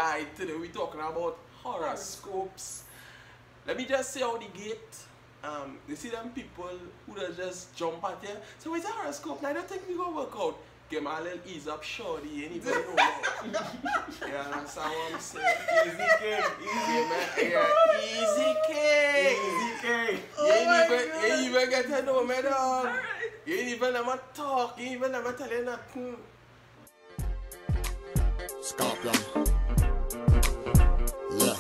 Alright, today we're talking about horoscopes. Let me just say out the gate, you see them people who just jump at you. So what's a horoscope? I don't think we gonna work out. Give my little ease up shorty, anybody know about? You understand what I'm saying? Easy cake, easy man. Yeah, easy cake. Easy cake. You ain't even get to know me, dog. Right. You ain't even let me talk, you ain't even let me tell you nothing. Scorpion. Yeah.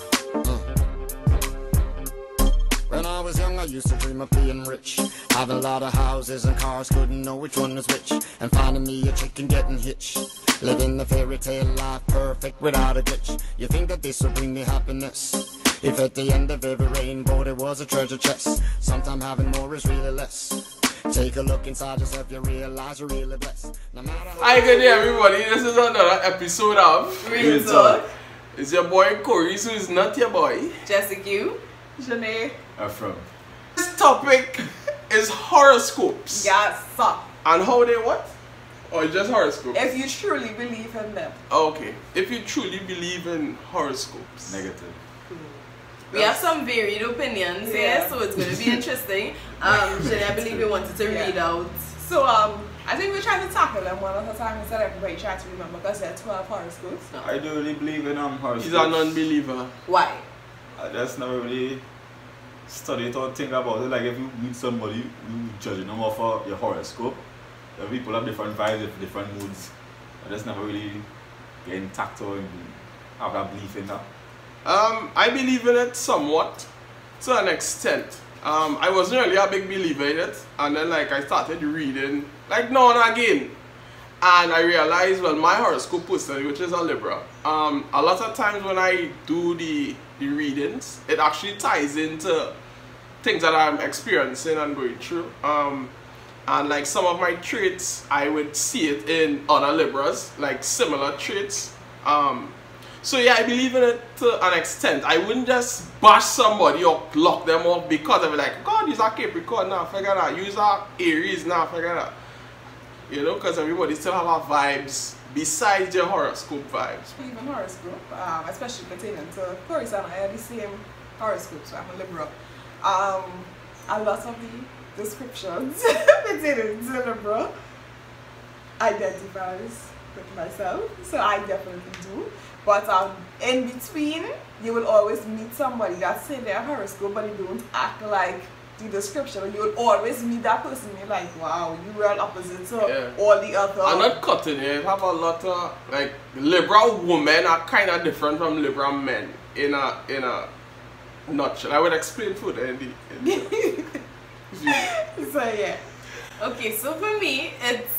When I was young, I used to dream of being rich, having a lot of houses and cars, couldn't know which one was which, and finding me a chick and getting hitched, living the fairy tale life perfect without a glitch. You think that this would bring me happiness, if at the end of every rainbow there was a treasure chest. Sometimes having more is really less. Take a look inside yourself, you realize you're really blessed. No matter how. Hi, good day everybody. This is another episode of Real Talk. It's your boy Kaurice, who is not your boy Jessica. Zhane. Ephraim. This topic is horoscopes. Yes, sir. And how they what? Or just horoscopes? If you truly believe in them. Okay. If you truly believe in horoscopes. Negative. We have some varied opinions here, so it's going to be interesting. Zhane, I believe you wanted to read out. So, I think we're trying to tackle them one at a time instead of everybody trying to remember, because there are 12 horoscopes. No. I do really believe in horoscopes. He's a non-believer. Why? I just never really study it or think about it. Like if you meet somebody, you judging them off of your horoscope. The people have different vibes, different moods. I just never really get intact or have that belief in that. I believe in it somewhat, to an extent. I wasn't really a big believer in it, and then like I started reading, like now and again, and I realized, well, my horoscope personally, which is a Libra, a lot of times when I do the readings, it actually ties into things that I'm experiencing and going through. And like some of my traits, I would see it in other Libras, like similar traits. So yeah, I believe in it to an extent. I wouldn't just bash somebody or block them off because of like, God, you're a Capricorn, now figure that. You're a Aries, now figure that. You know, because everybody still have our vibes besides your horoscope vibes. Even horoscope, especially pertaining to Kaurice and I are the same horoscopes, so I'm a Libra. A lot of the descriptions pertaining to Libra identifies with myself, so I definitely do. But in between, you will always meet somebody that say their horoscope, but they don't act like the description. You will always meet that person and you're like, wow, you were opposite to all the other. I'm not cutting it. I have a lot of, like, Libra women are kind of different from Libra men in a nutshell. I would explain further So yeah. Okay, so for me, it's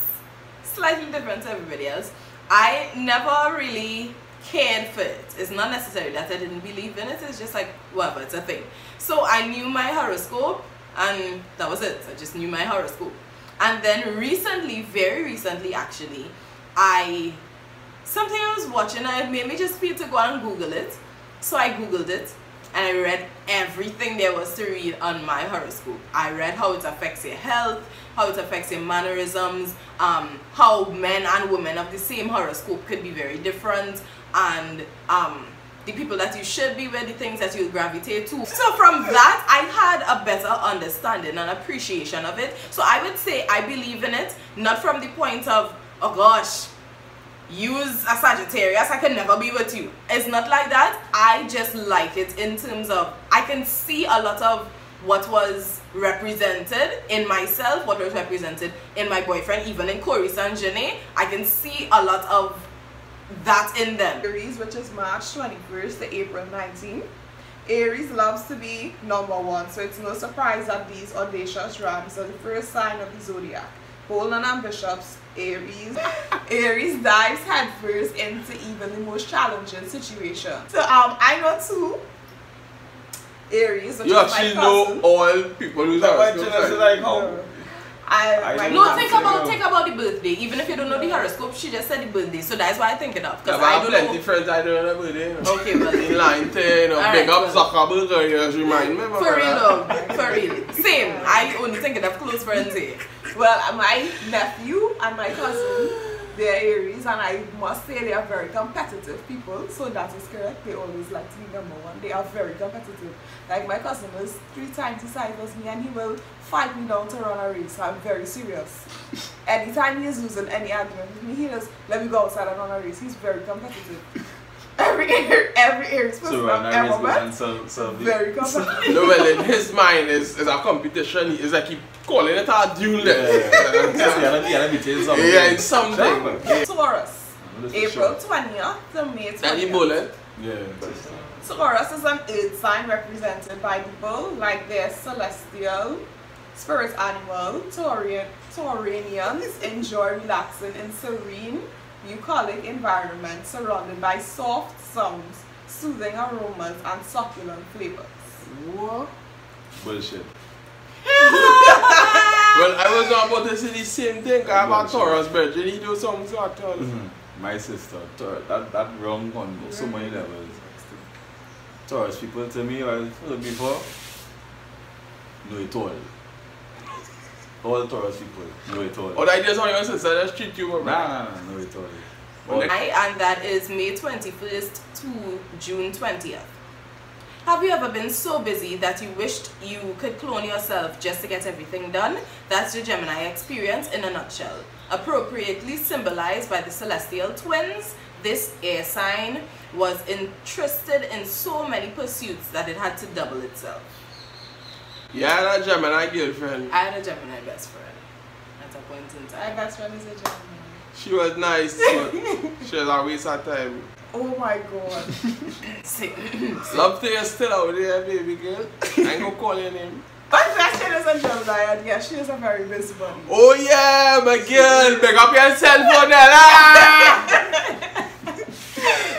slightly different to everybody else. I never really cared for it. It's not necessarily that I didn't believe in it, it's just like, whatever, it's a thing. So I knew my horoscope and that was it. I just knew my horoscope. And then recently, very recently actually, something I was watching and it made me just feel to go and Google it. So I Googled it and I read everything there was to read on my horoscope. I read how it affects your health, how it affects your mannerisms, how men and women of the same horoscope could be very different, and the people that you should be with, the things that you gravitate to. So from that, I had a better understanding and appreciation of it. So I would say I believe in it, not from the point of, oh gosh, use a Sagittarius, I can never be with you. It's not like that. I just like it in terms of, I can see a lot of what was represented in myself, what was represented in my boyfriend, even in Kaurice and Zhane. I can see a lot of that in them. Aries, which is March 21st to April 19th. Aries loves to be #1, so it's no surprise that these audacious rams are the first sign of the zodiac. Bold and ambitious, Aries dives headfirst into even the most challenging situations. So I know two Aries, which you is actually my know cousin. all people who's like how? No, think about the birthday. Even if you don't know the horoscope, she just said the birthday, so that's why I think it up. Because I have plenty of friends I don't know birthday. Okay, well, in line 10 or big up Zuckerberg, just remind me. For real, for real. Same. I only think it of close friends here. Well, my nephew and my cousin They're Aries, and I must say they are very competitive people, so that is correct. They always like to be number one. They are very competitive. Like my cousin is 3 times the size as me, and he will fight me down to run a race. I'm very serious. Anytime he is losing any argument with me, he just let me go outside and run a race. He's very competitive. Every Aries person I've ever met, very competitive. No, well, in his mind is a competition. It's like he calling it a duel. Yeah, it's something. Taurus, April 20th to May 20th. That he bullet. Yeah. Taurus is an earth sign represented by people like their celestial spirit animal. Tauranians enjoy relaxing in serene, bucolic environment surrounded by soft sounds, soothing aromas, and succulent flavors. What? Bullshit. Well, I was about to say the same thing. I have a Taurus virgin. He do something so Taurus. My sister, that wrong on so many levels. Taurus people tell me, I heard before, no it all. All Taurus people, no it all. Or I just want your sister, just treat you more. Nah, no it all. And that is May 21st to June 20th. Have you ever been so busy that you wished you could clone yourself just to get everything done? That's the Gemini experience in a nutshell. Appropriately symbolized by the celestial twins, this air sign was interested in so many pursuits that it had to double itself. Yeah, I had a Gemini girlfriend. I had a Gemini best friend at a point in time. My best friend is a Gemini. She was nice, but she was a waste of time. Oh my god. Love to you still out there, baby girl. I ain't gonna call your name. My best friend is a Gemini, and yeah, she is a very busybody. Oh yeah, my girl. Pick up your cell phone there.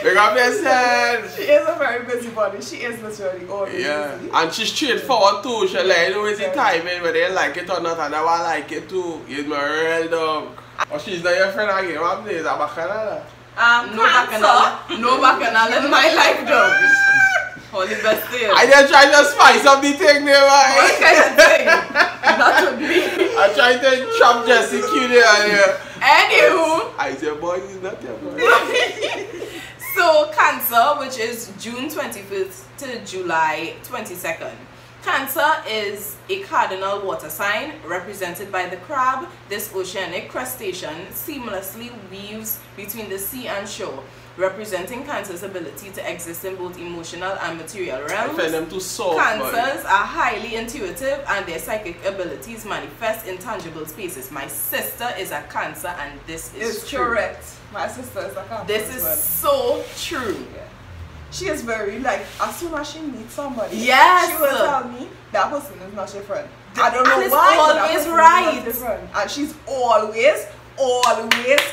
Pick up your cell. She is a very busybody. She is literally always busy. And she's straightforward too. She like, you know, it's the timing, whether you like it or not, and I like it too. You're my real dog. Oh, she's not your friend again. What is that? Bacchanal? No bacchanal in my life, dog. Only best thing. I just try to spice up the thing there, man. What kind of thing? That would be. I tried to chop Jesse Q there. Anywho. I said, boy, he's not your boy. So, Cancer, which is June 25th to July 22nd. Cancer is a cardinal water sign represented by the crab. This oceanic crustacean seamlessly weaves between the sea and shore, representing Cancer's ability to exist in both emotional and material realms. I find them too soft. Cancers are highly intuitive and their psychic abilities manifest in tangible spaces. My sister is a Cancer and this is true. Correct. My sister is a Cancer. This is so true. Yeah. She is very, like, as soon as she meets somebody, yes, she will tell me that person is not your friend. I don't know and why, always right. Is not your friend. And she's always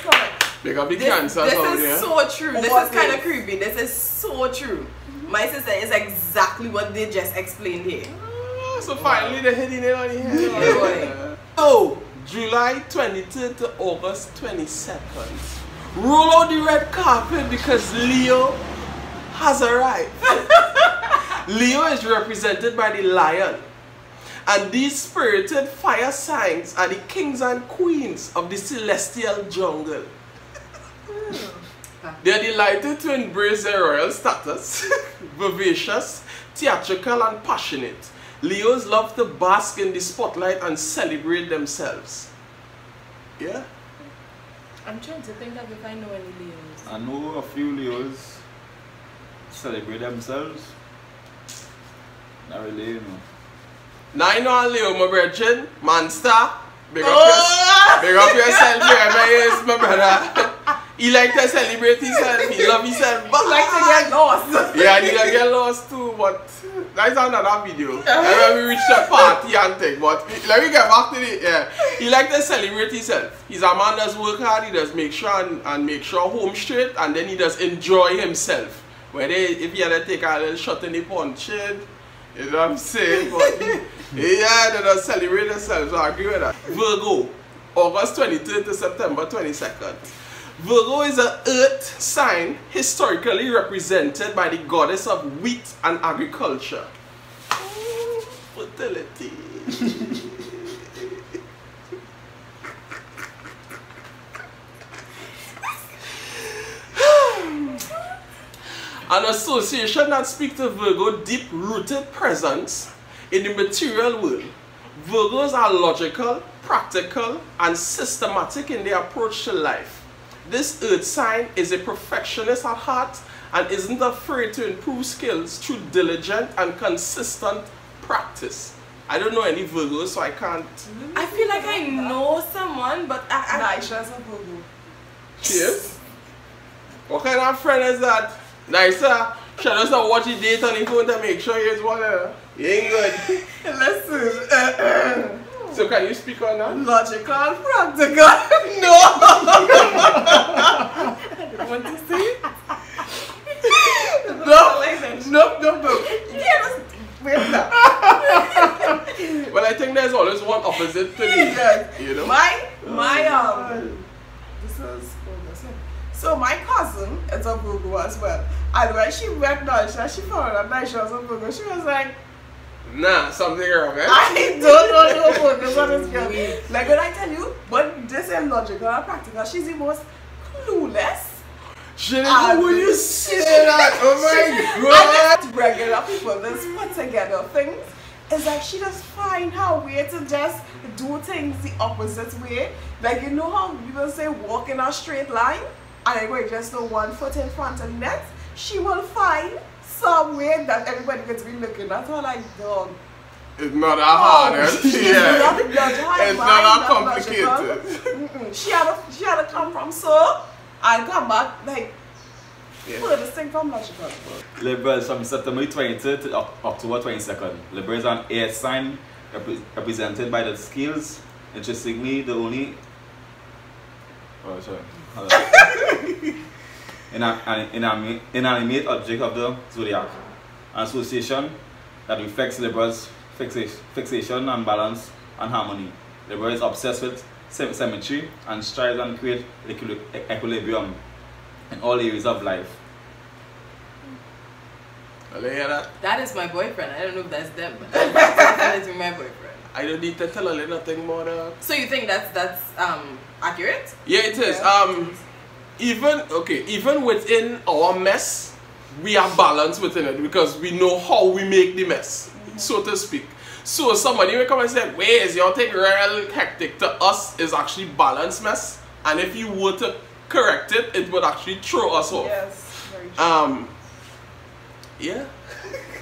correct. They got big cancers this out is there. so true. This is kind of creepy. This is so true. My sister is exactly what they just explained here. So finally they're hitting it on the head. So, July 23rd to August 22nd. Roll out the red carpet because Leo has arrived. Leo is represented by the lion. And these spirited fire signs are the kings and queens of the celestial jungle. They are delighted to embrace their royal status, vivacious, theatrical, and passionate. Leos love to bask in the spotlight and celebrate themselves. Yeah? I'm trying to think of if I know any Leos. I know a few Leos celebrate themselves. Not really, you know. Now I know a Leo, my brethren, monster. Big up yourself, here, my brother. He like to celebrate himself, he love himself. But like to get lost. Yeah, he like to get lost too, but that's another video. And when we reach the party and thing, but let me get back to it. Yeah. He like to celebrate himself. He's a man that's work hard, he does make sure and make sure home straight, and then he does enjoy himself. Whether if he had to take a little shot in the punch, you know what I'm saying? But yeah, they don't celebrate themselves, so I agree with that. Virgo, August 23rd to September 22nd. Virgo is an earth sign historically represented by the goddess of wheat and agriculture. Oh, fertility. An association that speaks to Virgo deep-rooted presence in the material world. Virgos are logical, practical, and systematic in their approach to life. This earth sign is a perfectionist at heart and isn't afraid to improve skills through diligent and consistent practice. I don't know any Virgos, so I can't. I feel like I know someone, but Nisha's a Virgo. Yes? What kind of friend is that? Nicer. She doesn't watch the date on the phone to make sure he's one of them. You ain't good. Listen. So can you speak on that? Logical, practical. No. I don't want to say it. No. Yeah, wait now. Well, I think there's always one opposite to the, you know. So my cousin is a Virgo as well. And when she met Nisha, she found out Nisha was a Virgo. She was like, nah, something wrong, eh? I don't know no Virgos on this girl. Like when I tell you, but this is logical and practical. She's the most clueless. Zhane, how will you say that? Oh my god! And regular people just put together things. It's like she just find her way to just do things the opposite way. Like, you know how people say walk in a straight line and everybody just know one foot in front of the next? She will find some way that everybody gets be looking at her like, dog. It's not that hard, eh? Yeah. It's not that complicated. She had to come from so and come back like furthest thing from logical. Liberals from September 20th to October 22nd. Liberals are an air sign represented by the scales. Interestingly, the only inanimate object of the zodiac. An association that reflects Libras' fixation and balance and harmony. Libra is obsessed with symmetry and strives and create equilibrium in all areas of life. Will you hear that? that is my boyfriend. I don't know if that's them, but that's my boyfriend. I don't need to tell her nothing more. So you think that's accurate? Yeah, it is. Even within our mess, we are balanced within it because we know how we make the mess, so to speak. So somebody may come and say, wait, is your thing real hectic? To us, is actually balanced mess. And if you were to correct it, it would actually throw us off. Yes, very true. Yeah.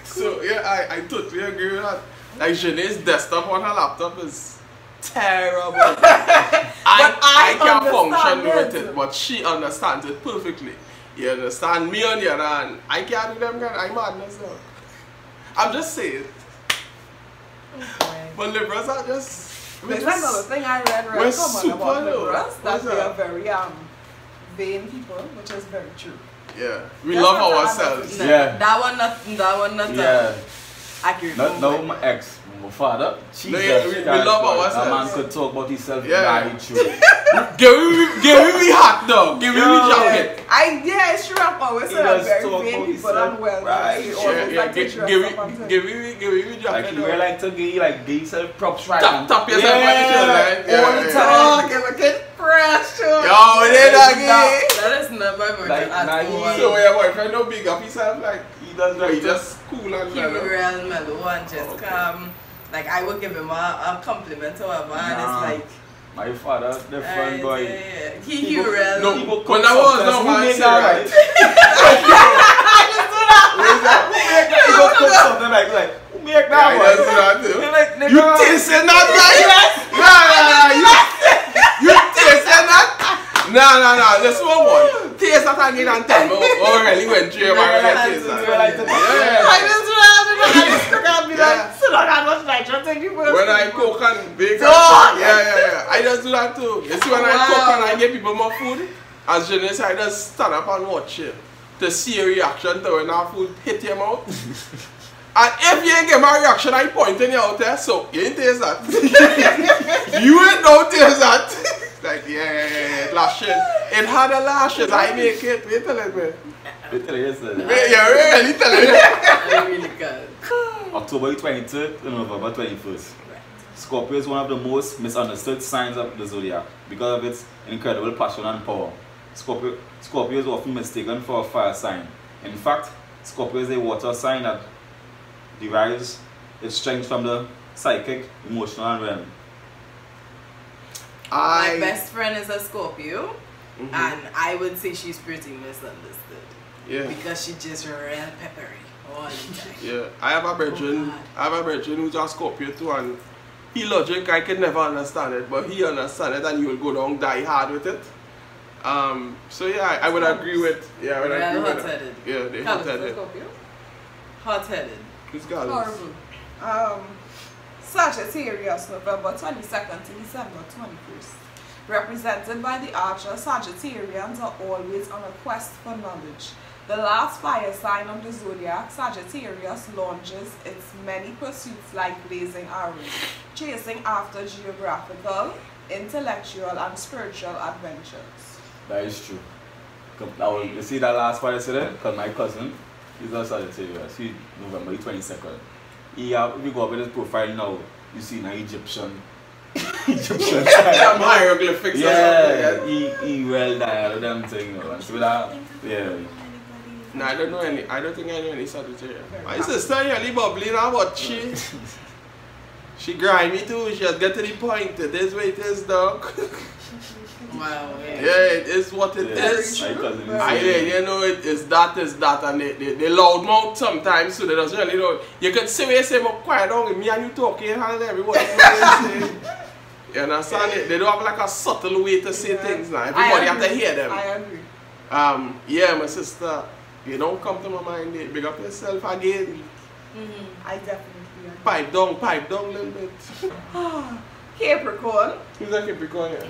So yeah, I totally agree with that. Like Zhane's desktop on her laptop is terrible. I can't function with it, but she understands it perfectly. You understand? Me on the other hand, I can't do them. I'm madness now. I'm just saying. Okay. But Libras are just. There's another thing I read we're common super about low. Libras, that What's they that? are very vain people, which is very true. Yeah, we That's love what ourselves. No, Yeah. That one not Yeah. accurate. No, my ex, my father. Jesus, No, yeah, we love ourselves. That man could talk about himself. Yeah. Very true. Give me hat though. Give me jacket. It's true. I've always said He I'm does very talk vain about people himself. and well. Right. They always like to dress up and Give me Like jacket. you like to give yourself props right Tap yourself on the shoulder. all the time. Give a kid pressure. Yo, it ain't again. That is not my boyfriend Like, at nah, all. So your boyfriend don't big up himself like He does he like just cool and He mellow. real mellow and just calm. Like I would give him a compliment or whatever, and Nah. it's like my father, different boy. yeah. He People- real. No, People when that was sometimes no who man make say that right. People cook something like who make that Yeah, he does do one? that too. They like, You tasting that, right? Nah, you tasting that? Nah. This one. Taste that again and tell me what really went through your mind when you taste that. Yeah. I just can't be Yeah. like, so not that much nitrogen. Thank you for When I cook and bake, Dog. yeah. I just do that too. You see when I cook Wow. and I give people more food, as Zhane said, I just stand up and watch it to see your reaction to when our food hit your mouth. And if you ain't get my reaction, I pointing you out there, so you ain't taste that. You ain't no taste that. Like, yeah, lashes. It had a lashes, I make it. Wait till it, man. Literally, yes, sir. You're really telling me. I really can't. October 23rd to November 21st. Scorpio is one of the most misunderstood signs of the zodiac because of its incredible passion and power. Scorpio is often mistaken for a fire sign. In fact, Scorpio is a water sign that derives its strength from the psychic, emotional realm. My best friend is a Scorpio, and I would say she's pretty misunderstood. Yeah. Because she just real peppery all the time. Yeah. I have a brethren who's a Scorpio too, and he logic, I could never understand it, but he understand it and he will go down die hard with it. So yeah, I would agree with, yeah, I would agree with hot-headed. Yeah, they hot-headed. Hot-headed. Who's got Horrible. Sagittarius, November 22nd to December 21st. Represented by the Archer, Sagittarians are always on a quest for knowledge. The last fire sign of the zodiac, Sagittarius launches its many pursuits like blazing arrows, chasing after geographical, intellectual, and spiritual adventures. That is true. Now, you see that last part I said? Because my cousin, he's a Sagittarius. He's November 22nd. If you go up with his profile now, you see an Egyptian. Egyptian Some hieroglyphics. Yeah, he well died with them thing. And so that, yeah. No, I don't know any. I don't think I know any Sagittarius. My sister really bubbly now, but she grimy too. She has get to the point. It is what it is, dog. Wow. Yeah, it is what it is. My cousin You know, it is that, and they loud mouth sometimes, so they don't really know. You could say what you say, but quiet down with me and you talking and everybody. You understand it? They don't have like a subtle way to say things now. Everybody have to hear them. I agree. Yeah, my sister, you don't come to my mind, big up yourself again. I definitely agree. Pipe down a little bit. Capricorn. Who's a Capricorn? Yeah?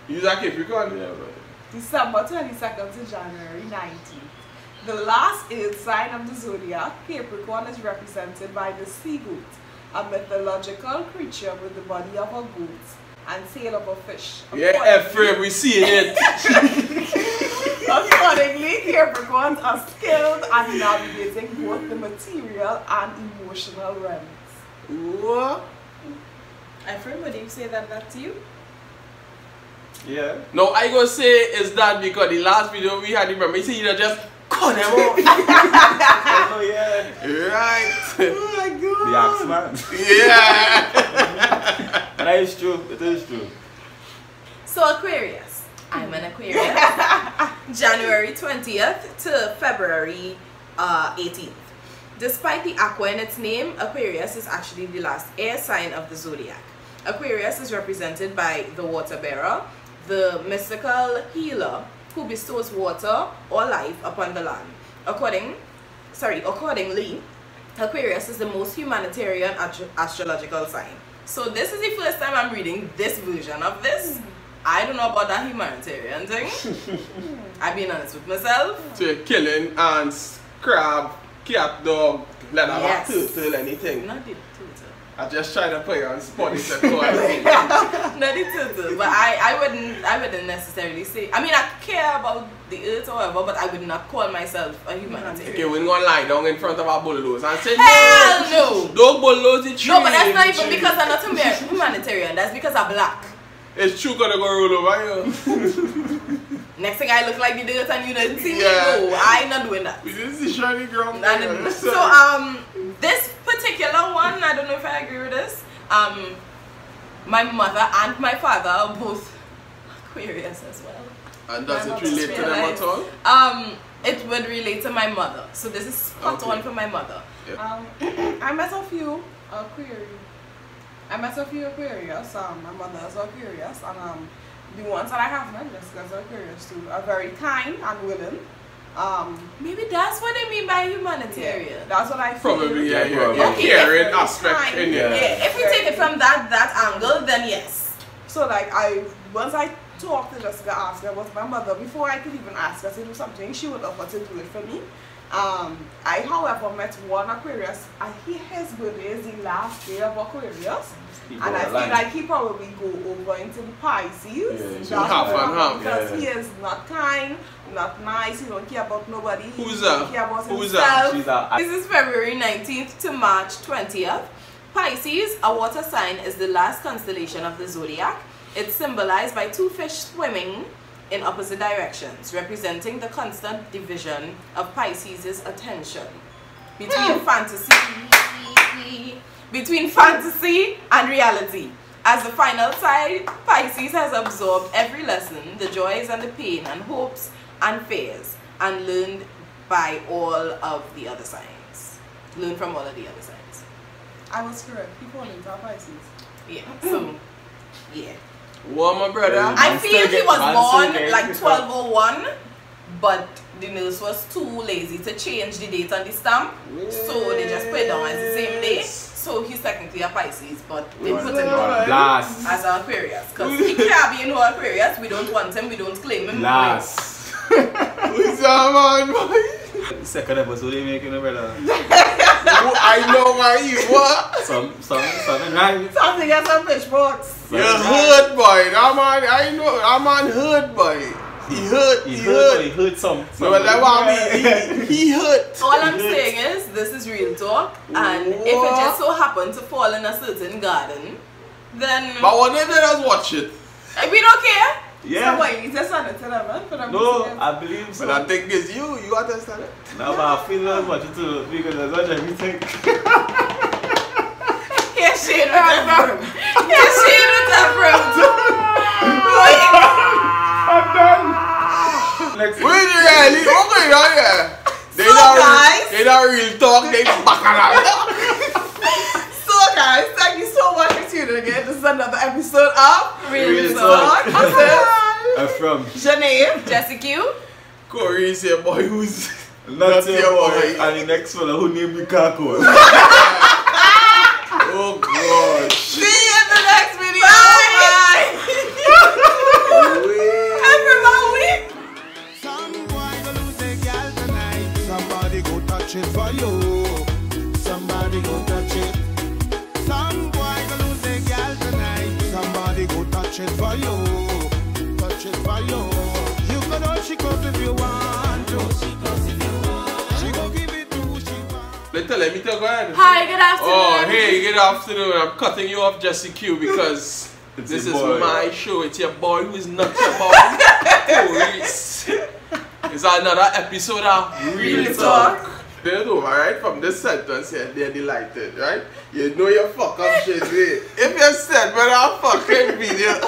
You're a Capricorn? Yeah, bro. December 22nd to January 19th. The last earth sign of the zodiac, Capricorn, is represented by the sea goat, a mythological creature with the body of a goat and tail of a fish. Yeah, Ephraim, we see it. Accordingly, Capricorns are skilled at navigating both the material and emotional realms. What? Ephraim, would you say that to you? Yeah. No, I gonna say is that because the last video we had, remember, you see, you just cut them off. Oh, yeah. Right. Oh my god. The Axeman. Yeah. And that is true. It is true. So Aquarius. I'm an Aquarius. January 20th to February 18th. Despite the aqua in its name, Aquarius is actually the last air sign of the zodiac. Aquarius is represented by the water bearer, the mystical healer who bestows water or life upon the land. Accordingly, Aquarius is the most humanitarian astrological sign. So this is the first time I'm reading this version of this. I don't know about that humanitarian thing. I've been honest with myself. So you're killing ants, crab, cat, dog, leather, Yes. turtle, anything. Not the turtle. I just try to put you on spot. It's a Not the turtle, but I wouldn't necessarily say. I mean, I care about the earth or whatever, but I would not call myself a humanitarian. Okay, we're gonna lie down in front of our bulldozer and say Hell no! Don't bulldoze the tree. No, but that's not even because I'm not a humanitarian. That's because I'm black. It's true gonna go roll over you. Next thing I look like the dirt and you didn't see me. Yeah. No, I'm not doing that. We didn't see shiny ground. So this particular one, I don't know if I agree with this. My mother and my father are both Aquarius as well. And does it relate to them at all? It would relate to my mother. So this is spot on for my mother. Yeah. I met a few Aquarius. My mother is Aquarius, and the ones that I have met, Jessica's Aquarius too, are very kind and willing. Maybe that's what they mean by humanitarian. Yeah, that's what I feel. Probably, yeah, Okay, caring very aspect kind. in it. Yeah, if we take it from that angle, then yes. So like once I talked to Jessica, asked her about my mother, before I could even ask her to do something, she would offer to do it for me. I however met one Aquarius, and his birthday is the last day of Aquarius. And I feel like he probably go over into the Pisces. Yeah, half and half. Because he is not kind, not nice, he don't care about nobody. Who's he don't that? care about Who's himself. that? This is February 19th to March 20th. Pisces, a water sign, is the last constellation of the zodiac. It's symbolized by two fish swimming in opposite directions, representing the constant division of Pisces' attention between fantasy and reality. As the final side, Pisces has absorbed every lesson, the joys and the pain and hopes and fears, and learned by all of the other signs. Learn from all of the other signs. I was correct. People into Pisces. Yeah. So, yeah. What, my brother? I feel he was born like 1201, but the nurse was too lazy to change the date on the stamp, so they just put it down as the same day. So he's technically a Pisces, but they put him down Blast. as an Aquarius, because he can't be in no Aquarius. We don't want him. We don't claim him. Blast. Who's that man, boy? Second episode they making, brother. I know why you what? Something right. Time to get some fish box. You're hurt, boy. That man, I know. That man hurt, boy. He hurt. He hurt some. No, but that's what I mean. He hurt. All I'm saying is, this is real talk, and if it just so happened to fall in a certain garden, then But what if they just watch it? we don't care. Yeah. So what, you just send it to them, man? For them to No, see it? I believe so. But I think it's you understand it? No, but I feel as much too because that's what everything. Here's Shane with Ephraim. Here's Shane with Ephraim. I'm done. Next. Wait, really? What's going on here? They So, guys. They not real talk, they baccarat. So guys, thank you so much for tuning in. This is another episode of Real Talk. Talk. This is From Zhane. Jesse Q. Kaurice, your boy who's not your boy and the next fella who named me Kako. oh gosh. See you in the next video. Wait. Some boy go lose their girl tonight. Somebody go touch it for you. Somebody go touch it. Some boy go lose their girl tonight. Somebody go touch it for you. Touch it for you. You can all she comes if you want to. She go give it to who she want. Let me go ahead. Hi, good afternoon. Oh, hey, good afternoon. I'm cutting you off, Jesse Q, because It's this your is boy. my show. It's your boy who is not your boy. Kaurice. It's another episode of Real Talk. They know, alright? From this sentence here, they're delighted, right? You know your fuck up shit, right? If you said, but I'll fucking video.